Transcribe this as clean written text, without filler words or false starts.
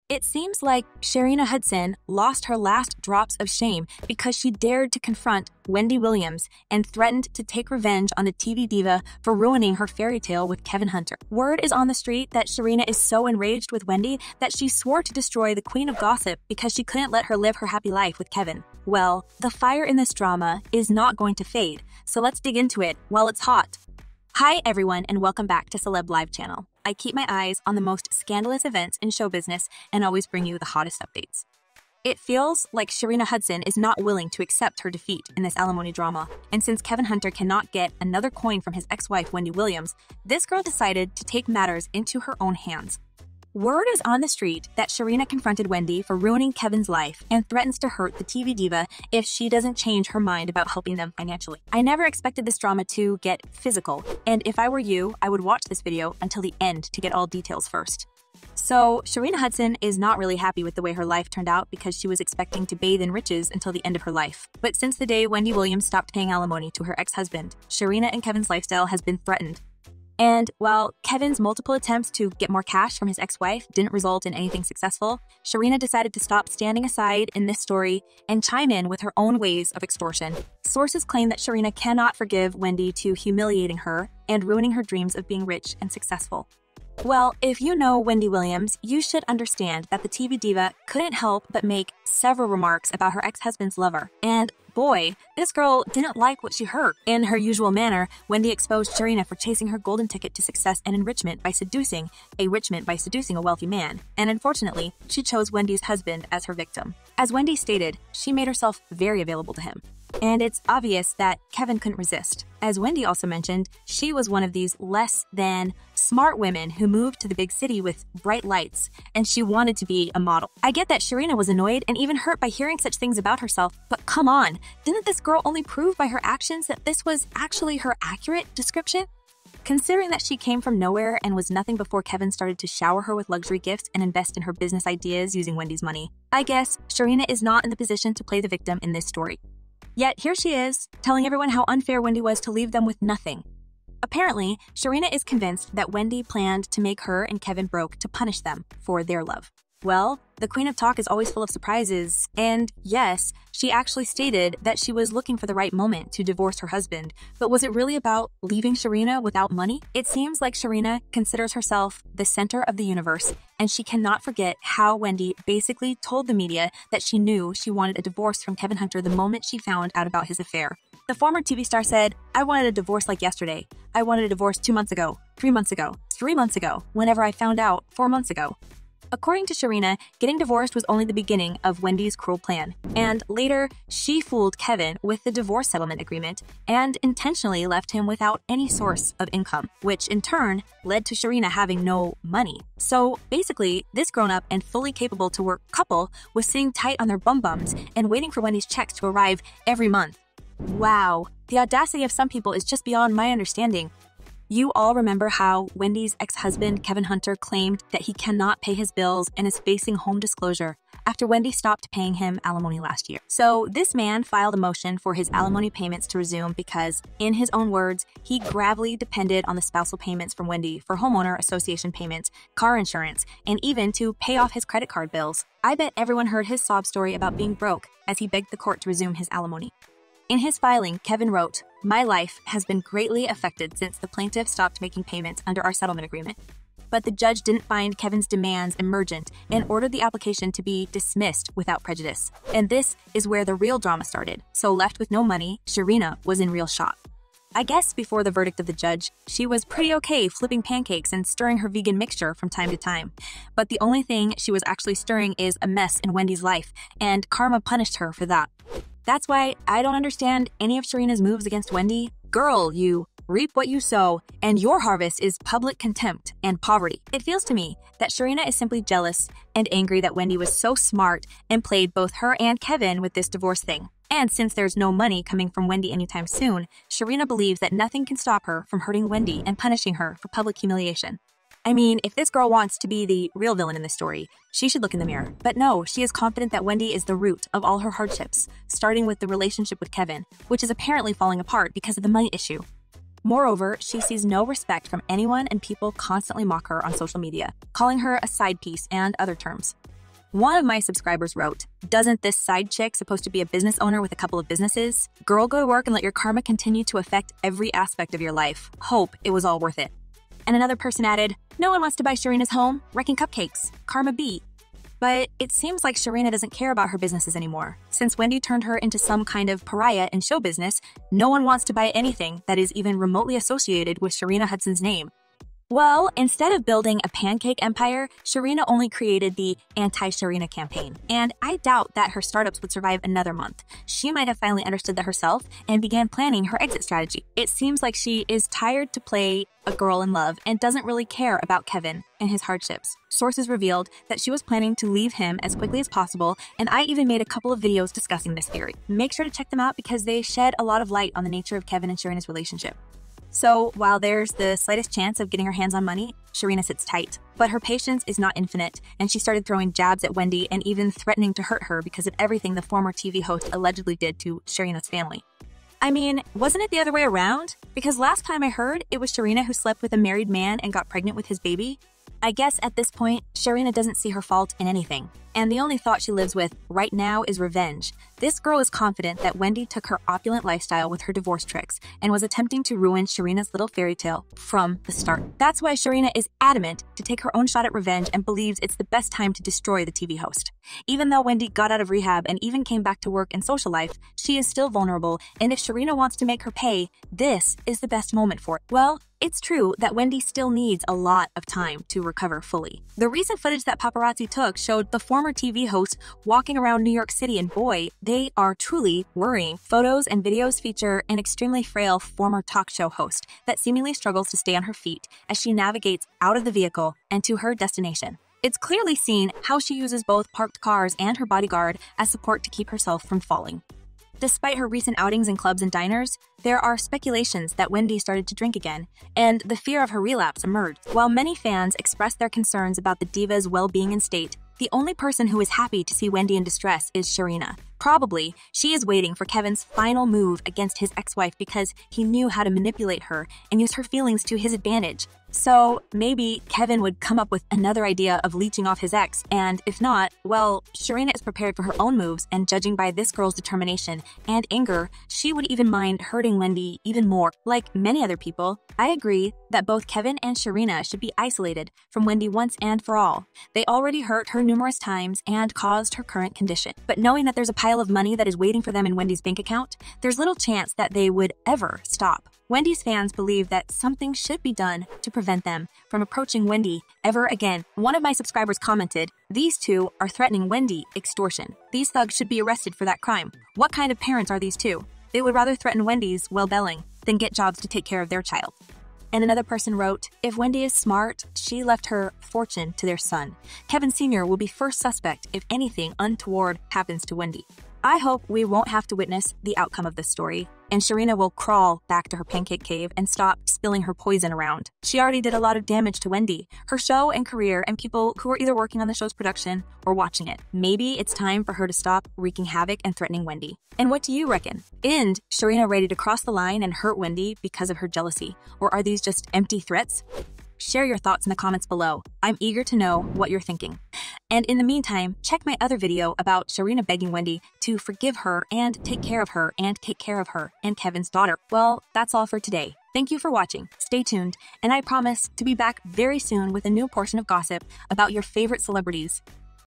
It seems like Sharina Hudson lost her last drops of shame because she dared to confront Wendy Williams and threatened to take revenge on the TV diva for ruining her fairy tale with Kevin Hunter. Word is on the street that Sharina is so enraged with Wendy that she swore to destroy the queen of gossip because she couldn't let her live her happy life with Kevin. Well, the fire in this drama is not going to fade, so let's dig into it while it's hot. Hi everyone and welcome back to Celeb Live Channel. I keep my eyes on the most scandalous events in show business and always bring you the hottest updates. It feels like Sharina Hudson is not willing to accept her defeat in this alimony drama, and since Kevin Hunter cannot get another coin from his ex-wife Wendy Williams, this girl decided to take matters into her own hands. Word is on the street that Sharina confronted Wendy for ruining Kevin's life and threatens to hurt the TV diva if she doesn't change her mind about helping them financially. I never expected this drama to get physical, and if I were you, I would watch this video until the end to get all details first. So, Sharina Hudson is not really happy with the way her life turned out because she was expecting to bathe in riches until the end of her life. But since the day Wendy Williams stopped paying alimony to her ex-husband, Sharina and Kevin's lifestyle has been threatened. And while Kevin's multiple attempts to get more cash from his ex-wife didn't result in anything successful, Sharina decided to stop standing aside in this story and chime in with her own ways of extortion. Sources claim that Sharina cannot forgive Wendy to humiliating her and ruining her dreams of being rich and successful. Well, if you know Wendy Williams, you should understand that the TV diva couldn't help but make several remarks about her ex-husband's lover. And boy, this girl didn't like what she heard. In her usual manner, Wendy exposed Sharina for chasing her golden ticket to success and enrichment by seducing a wealthy man. And unfortunately, she chose Wendy's husband as her victim. As Wendy stated, she made herself very available to him. And it's obvious that Kevin couldn't resist. As Wendy also mentioned, she was one of these less than smart women who moved to the big city with bright lights, and she wanted to be a model. I get that Sharina was annoyed and even hurt by hearing such things about herself, but come on, didn't this girl only prove by her actions that this was actually her accurate description? Considering that she came from nowhere and was nothing before Kevin started to shower her with luxury gifts and invest in her business ideas using Wendy's money, I guess Sharina is not in the position to play the victim in this story. Yet here she is, telling everyone how unfair Wendy was to leave them with nothing. Apparently, Sharina is convinced that Wendy planned to make her and Kevin broke to punish them for their love. Well, the Queen of Talk is always full of surprises, and yes, she actually stated that she was looking for the right moment to divorce her husband, but was it really about leaving Sharina without money? It seems like Sharina considers herself the center of the universe, and she cannot forget how Wendy basically told the media that she knew she wanted a divorce from Kevin Hunter the moment she found out about his affair. The former TV star said, "I wanted a divorce like yesterday. I wanted a divorce 2 months ago, 3 months ago, 3 months ago, whenever I found out 4 months ago." According to Sharina, getting divorced was only the beginning of Wendy's cruel plan, and later she fooled Kevin with the divorce settlement agreement and intentionally left him without any source of income, which in turn led to Sharina having no money. So basically, this grown-up and fully capable to work couple was sitting tight on their bum-bums and waiting for Wendy's checks to arrive every month. Wow, the audacity of some people is just beyond my understanding. You all remember how Wendy's ex-husband, Kevin Hunter, claimed that he cannot pay his bills and is facing home disclosure after Wendy stopped paying him alimony last year. So this man filed a motion for his alimony payments to resume because, in his own words, he gravely depended on the spousal payments from Wendy for homeowner association payments, car insurance, and even to pay off his credit card bills. I bet everyone heard his sob story about being broke as he begged the court to resume his alimony. In his filing, Kevin wrote, "My life has been greatly affected since the plaintiff stopped making payments under our settlement agreement." But the judge didn't find Kevin's demands emergent and ordered the application to be dismissed without prejudice. And this is where the real drama started. So left with no money, Sharina was in real shock. I guess before the verdict of the judge, she was pretty okay flipping pancakes and stirring her vegan mixture from time to time. But the only thing she was actually stirring is a mess in Wendy's life, and karma punished her for that. That's why I don't understand any of Sharina's moves against Wendy. Girl, you reap what you sow, and your harvest is public contempt and poverty. It feels to me that Sharina is simply jealous and angry that Wendy was so smart and played both her and Kevin with this divorce thing. And since there's no money coming from Wendy anytime soon, Sharina believes that nothing can stop her from hurting Wendy and punishing her for public humiliation. I mean, if this girl wants to be the real villain in this story, she should look in the mirror. But no, she is confident that Wendy is the root of all her hardships, starting with the relationship with Kevin, which is apparently falling apart because of the money issue. Moreover, she sees no respect from anyone and people constantly mock her on social media, calling her a side piece and other terms. One of my subscribers wrote, "Doesn't this side chick supposed to be a business owner with a couple of businesses? Girl, go to work and let your karma continue to affect every aspect of your life. Hope it was all worth it." And another person added, "No one wants to buy Sharina's home. Wrecking cupcakes. Karma beat." But it seems like Sharina doesn't care about her businesses anymore. Since Wendy turned her into some kind of pariah in show business, no one wants to buy anything that is even remotely associated with Sharina Hudson's name. Well, instead of building a pancake empire, Sharina only created the anti-Sharina campaign. And I doubt that her startups would survive another month. She might have finally understood that herself and began planning her exit strategy. It seems like she is tired to play a girl in love and doesn't really care about Kevin and his hardships. Sources revealed that she was planning to leave him as quickly as possible, and I even made a couple of videos discussing this theory. Make sure to check them out because they shed a lot of light on the nature of Kevin and Sharina's relationship. So while there's the slightest chance of getting her hands on money, Sharina sits tight. But her patience is not infinite, and she started throwing jabs at Wendy and even threatening to hurt her because of everything the former TV host allegedly did to Sharina's family. I mean, wasn't it the other way around? Because last time I heard, it was Sharina who slept with a married man and got pregnant with his baby. I guess at this point, Sharina doesn't see her fault in anything. And the only thought she lives with right now is revenge. This girl is confident that Wendy took her opulent lifestyle with her divorce tricks and was attempting to ruin Sharina's little fairy tale from the start. That's why Sharina is adamant to take her own shot at revenge and believes it's the best time to destroy the TV host. Even though Wendy got out of rehab and even came back to work and social life, she is still vulnerable, and if Sharina wants to make her pay, this is the best moment for it. Well, it's true that Wendy still needs a lot of time to recover fully. The recent footage that paparazzi took showed the former TV host walking around New York City, and boy, they are truly worrying. Photos and videos feature an extremely frail former talk show host that seemingly struggles to stay on her feet as she navigates out of the vehicle and to her destination. It's clearly seen how she uses both parked cars and her bodyguard as support to keep herself from falling. Despite her recent outings in clubs and diners, there are speculations that Wendy started to drink again, and the fear of her relapse emerged. While many fans expressed their concerns about the diva's well-being and state, the only person who is happy to see Wendy in distress is Sharina. Probably, she is waiting for Kevin's final move against his ex-wife because he knew how to manipulate her and use her feelings to his advantage. So maybe Kevin would come up with another idea of leeching off his ex, and if not, well, Sharina is prepared for her own moves, and judging by this girl's determination and anger, she would even mind hurting Wendy even more. Like many other people, I agree that both Kevin and Sharina should be isolated from Wendy once and for all. They already hurt her numerous times and caused her current condition. But knowing that there's a pile of money that is waiting for them in Wendy's bank account, there's little chance that they would ever stop. Wendy's fans believe that something should be done to prevent them from approaching Wendy ever again. One of my subscribers commented, "These two are threatening Wendy extortion. These thugs should be arrested for that crime. What kind of parents are these two? They would rather threaten Wendy's well-being than get jobs to take care of their child." And another person wrote, "If Wendy is smart, she left her fortune to their son. Kevin Sr. will be first suspect if anything untoward happens to Wendy." I hope we won't have to witness the outcome of this story, and Sharina will crawl back to her pancake cave and stop spilling her poison around. She already did a lot of damage to Wendy, her show and career, and people who are either working on the show's production or watching it. Maybe it's time for her to stop wreaking havoc and threatening Wendy. And what do you reckon? Is Sharina ready to cross the line and hurt Wendy because of her jealousy? Or are these just empty threats? Share your thoughts in the comments below. I'm eager to know what you're thinking. And in the meantime, check my other video about Sharina begging Wendy to forgive her and take care of her and take care of her and Kevin's daughter. Well, that's all for today. Thank you for watching. Stay tuned, and I promise to be back very soon with a new portion of gossip about your favorite celebrities.